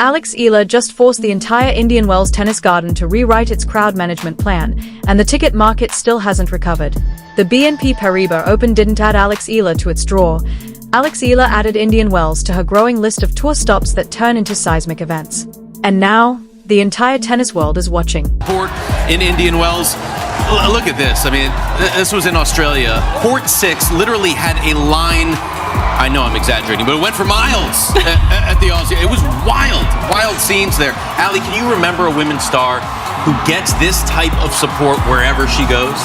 Alex Eala just forced the entire Indian Wells tennis garden to rewrite its crowd management plan, and the ticket market still hasn't recovered. The BNP Paribas Open didn't add Alex Eala to its draw. Alex Eala added Indian Wells to her growing list of tour stops that turn into seismic events. And now, the entire tennis world is watching. Court in Indian Wells. Look at this. I mean, this was in Australia. Court 6 literally had a line. I know I'm exaggerating, but it went for miles at the Aussie. It was wild scenes there. Ali, can you remember a women's star who gets this type of support wherever she goes?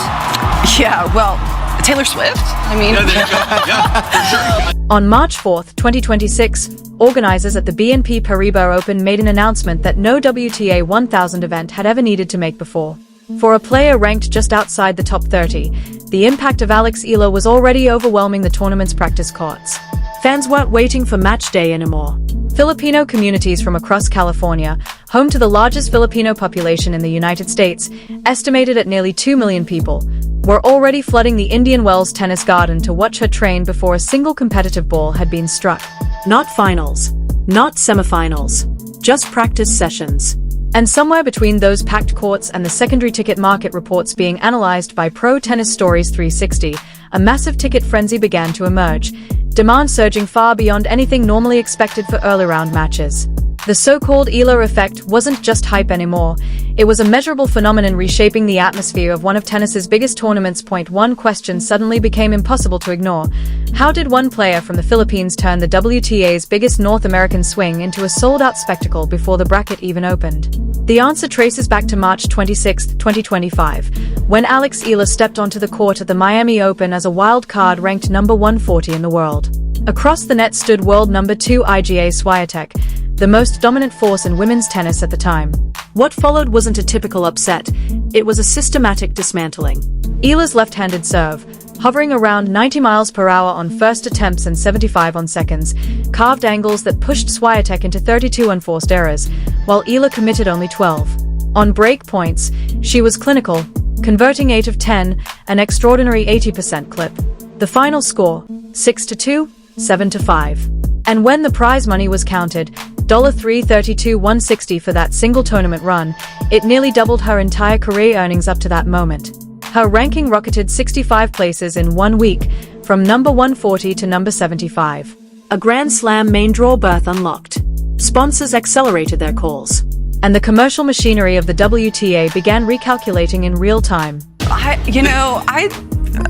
Yeah, well, Taylor Swift. I mean, yeah, for sure. On March 4th, 2026, organizers at the BNP Paribas Open made an announcement that no WTA 1000 event had ever needed to make before. For a player ranked just outside the top 30, the impact of Alex Eala was already overwhelming the tournament's practice courts. Fans weren't waiting for match day anymore. Filipino communities from across California, home to the largest Filipino population in the United States, estimated at nearly 2 million people, were already flooding the Indian Wells tennis garden to watch her train before a single competitive ball had been struck. Not finals, not semifinals, just practice sessions. And somewhere between those packed courts and the secondary ticket market reports being analyzed by Pro Tennis Stories 360, a massive ticket frenzy began to emerge, demand surging far beyond anything normally expected for early round matches. The so-called Eala effect wasn't just hype anymore. It was a measurable phenomenon reshaping the atmosphere of one of tennis's biggest tournaments. One question suddenly became impossible to ignore. How did one player from the Philippines turn the WTA's biggest North American swing into a sold-out spectacle before the bracket even opened? The answer traces back to March 26, 2025, when Alex Eala stepped onto the court at the Miami Open as a wild card ranked number 140 in the world. Across the net stood world number 2 Iga Swiatek, the most dominant force in women's tennis at the time. What followed wasn't a typical upset, it was a systematic dismantling. Eala's left-handed serve, hovering around 90 miles per hour on first attempts and 75 on seconds, carved angles that pushed Swiatek into 32 unforced errors, while Eala committed only 12. On break points, she was clinical, converting 8 of 10, an extraordinary 80% clip. The final score, 6-2, 7-5. And when the prize money was counted, $332,160 for that single tournament run, it nearly doubled her entire career earnings up to that moment. Her ranking rocketed 65 places in 1 week, from number 140 to number 75. A Grand Slam main draw berth unlocked. Sponsors accelerated their calls. And the commercial machinery of the WTA began recalculating in real time.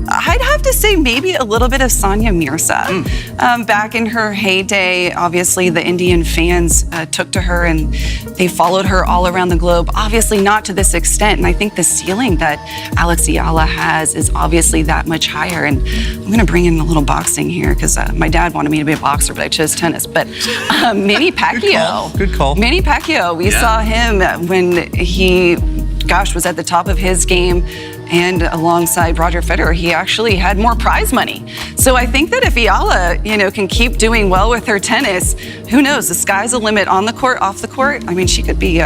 I'd have to say maybe a little bit of Sonia Mirza. Back in her heyday, obviously the Indian fans took to her and they followed her all around the globe. Obviously not to this extent, and I think the ceiling that Alex Eala has is obviously that much higher. And I'm going to bring in a little boxing here because my dad wanted me to be a boxer, but I chose tennis. But Manny Pacquiao. Good call. Manny Pacquiao, we saw him when he was at the top of his game, and alongside Roger Federer, he actually had more prize money. So I think that if Eala, can keep doing well with her tennis, who knows? The sky's the limit on the court, off the court. I mean, she could be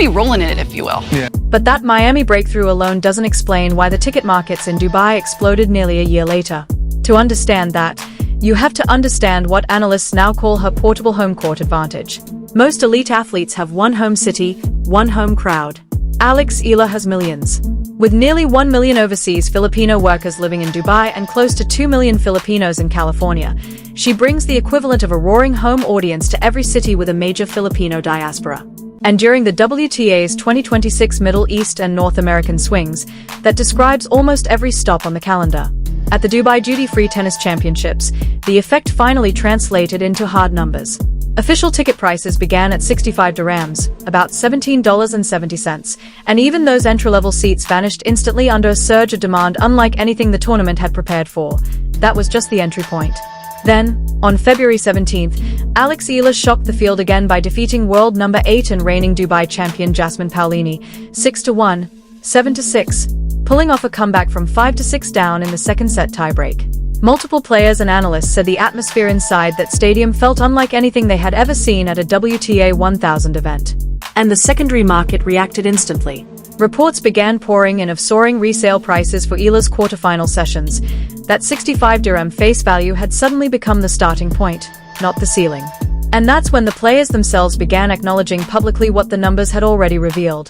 rolling in it, if you will. Yeah. But that Miami breakthrough alone doesn't explain why the ticket markets in Dubai exploded nearly a year later. To understand that, you have to understand what analysts now call her portable home court advantage. Most elite athletes have one home city, one home crowd. Alex Eala has millions. With nearly 1 million overseas Filipino workers living in Dubai and close to 2 million Filipinos in California, she brings the equivalent of a roaring home audience to every city with a major Filipino diaspora. And during the WTA's 2026 Middle East and North American swings, that describes almost every stop on the calendar. At the Dubai Duty-Free Tennis Championships, the effect finally translated into hard numbers. Official ticket prices began at 65 dirhams, about $17.70, and even those entry-level seats vanished instantly under a surge of demand unlike anything the tournament had prepared for. That was just the entry point. Then, on February 17th, Alex Eala shocked the field again by defeating world number 8 and reigning Dubai champion Jasmine Paolini, 6-1, 7-6, pulling off a comeback from 5-6 down in the second set tiebreak. Multiple players and analysts said the atmosphere inside that stadium felt unlike anything they had ever seen at a WTA 1000 event. And the secondary market reacted instantly. Reports began pouring in of soaring resale prices for Eala's quarterfinal sessions. That 65 dirham face value had suddenly become the starting point, not the ceiling. And that's when the players themselves began acknowledging publicly what the numbers had already revealed.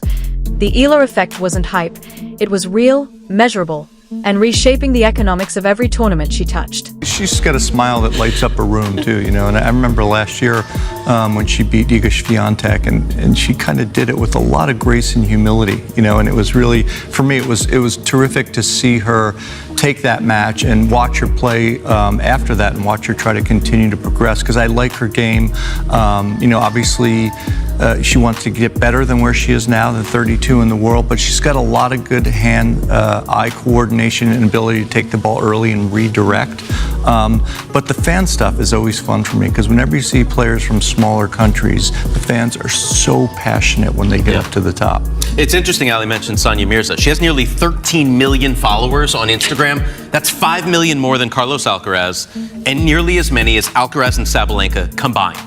The Eala effect wasn't hype, it was real, measurable, and reshaping the economics of every tournament she touched. She's got a smile that lights up a room too, you know, and I remember last year when she beat Iga Swiatek, and she kind of did it with a lot of grace and humility, you know, and it was really, for me, it was terrific to see her take that match and watch her play after that and watch her try to continue to progress, because I like her game. You know, obviously she wants to get better than where she is now, the 32 in the world, but she's got a lot of good hand-eye coordination and ability to take the ball early and redirect. But the fan stuff is always fun for me, because whenever you see players from smaller countries, the fans are so passionate when they get up to the top. It's interesting, Ali mentioned Sonia Mirza. She has nearly 13 million followers on Instagram. That's 5 million more than Carlos Alcaraz, and nearly as many as Alcaraz and Sabalenka combined.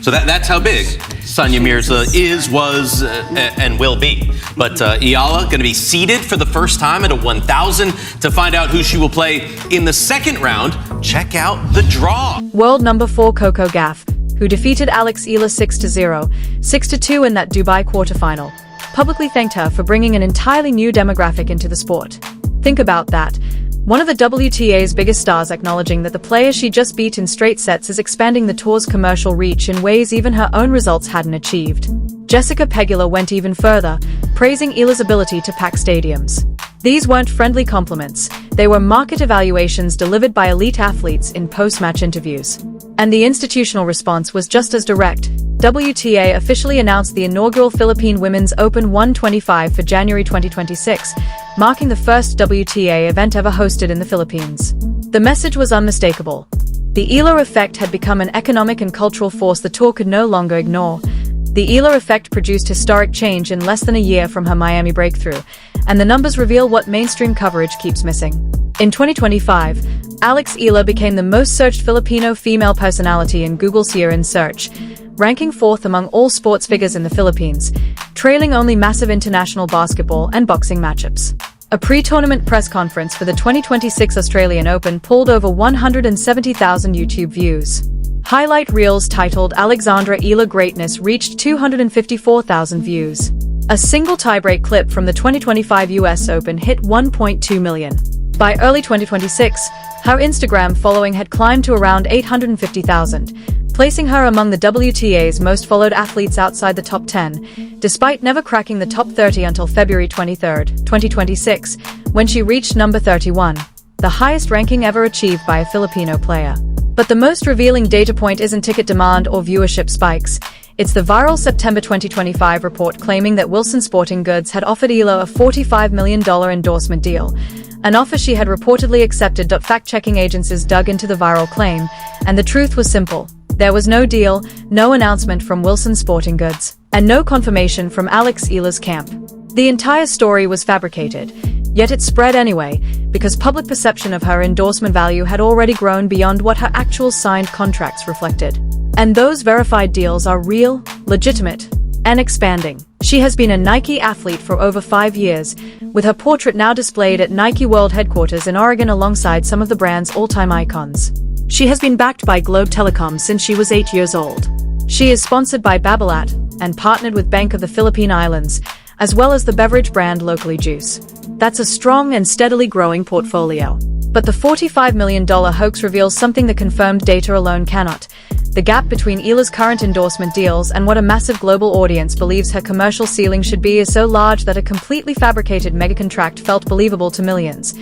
So that's how big Sonia Mirza is, was, and will be. But Eala going to be seeded for the first time at a 1,000. To find out who she will play in the second round, check out the draw. World number 4 Coco Gauff, who defeated Alex Eala 6-0, 6-2 in that Dubai quarterfinal, publicly thanked her for bringing an entirely new demographic into the sport. Think about that. One of the WTA's biggest stars acknowledging that the player she just beat in straight sets is expanding the tour's commercial reach in ways even her own results hadn't achieved. Jessica Pegula went even further, praising Eala's ability to pack stadiums. These weren't friendly compliments, they were market evaluations delivered by elite athletes in post-match interviews. And the institutional response was just as direct. WTA officially announced the inaugural Philippine Women's Open 125 for January 2026, marking the first WTA event ever hosted in the Philippines. The message was unmistakable. The Eala effect had become an economic and cultural force the tour could no longer ignore. The Eala effect produced historic change in less than a year from her Miami breakthrough, and the numbers reveal what mainstream coverage keeps missing. In 2025, Alex Eala became the most searched Filipino female personality in Google's year-end search, ranking 4th among all sports figures in the Philippines, trailing only massive international basketball and boxing matchups. A pre-tournament press conference for the 2026 Australian Open pulled over 170,000 YouTube views. Highlight reels titled Alexandra Eala Greatness reached 254,000 views. A single tiebreak clip from the 2025 US Open hit 1.2 million. By early 2026, her Instagram following had climbed to around 850,000, placing her among the WTA's most followed athletes outside the top 10, despite never cracking the top 30 until February 23, 2026, when she reached number 31, the highest ranking ever achieved by a Filipino player. But the most revealing data point isn't ticket demand or viewership spikes. It's the viral September 2025 report claiming that Wilson Sporting Goods had offered Eala a $45 million endorsement deal, an offer she had reportedly accepted. Fact-checking agencies dug into the viral claim, and the truth was simple. There was no deal, no announcement from Wilson Sporting Goods, and no confirmation from Alex Eala's camp. The entire story was fabricated, yet it spread anyway, because public perception of her endorsement value had already grown beyond what her actual signed contracts reflected. And those verified deals are real, legitimate, and expanding. She has been a Nike athlete for over 5 years, with her portrait now displayed at Nike World Headquarters in Oregon alongside some of the brand's all-time icons. She has been backed by Globe Telecom since she was 8 years old. She is sponsored by Babolat and partnered with Bank of the Philippine Islands, as well as the beverage brand Locally Juice. That's a strong and steadily growing portfolio. But the $45 million hoax reveals something the confirmed data alone cannot. The gap between Eala's current endorsement deals and what a massive global audience believes her commercial ceiling should be is so large that a completely fabricated mega-contract felt believable to millions.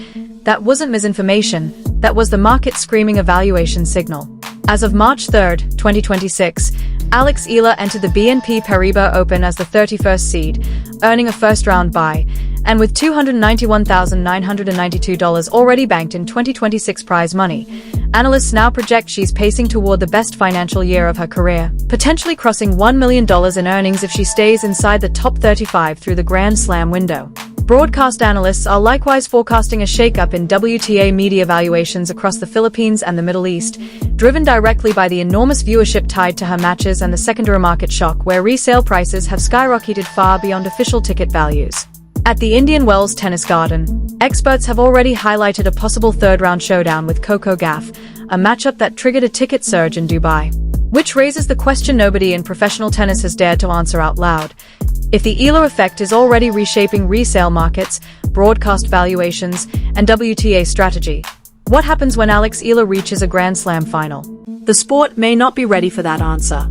That wasn't misinformation, that was the market screaming a valuation signal. As of March 3, 2026, Alex Eala entered the BNP Paribas Open as the 31st seed, earning a first-round bye, and with $291,992 already banked in 2026 prize money, analysts now project she's pacing toward the best financial year of her career, potentially crossing $1 million in earnings if she stays inside the top 35 through the Grand Slam window. Broadcast analysts are likewise forecasting a shakeup in WTA media valuations across the Philippines and the Middle East, driven directly by the enormous viewership tied to her matches and the secondary market shock where resale prices have skyrocketed far beyond official ticket values. At the Indian Wells Tennis Garden, experts have already highlighted a possible third-round showdown with Coco Gauff, a matchup that triggered a ticket surge in Dubai. Which raises the question nobody in professional tennis has dared to answer out loud. If the Eala effect is already reshaping resale markets, broadcast valuations, and WTA strategy, what happens when Alex Eala reaches a Grand Slam final? The sport may not be ready for that answer.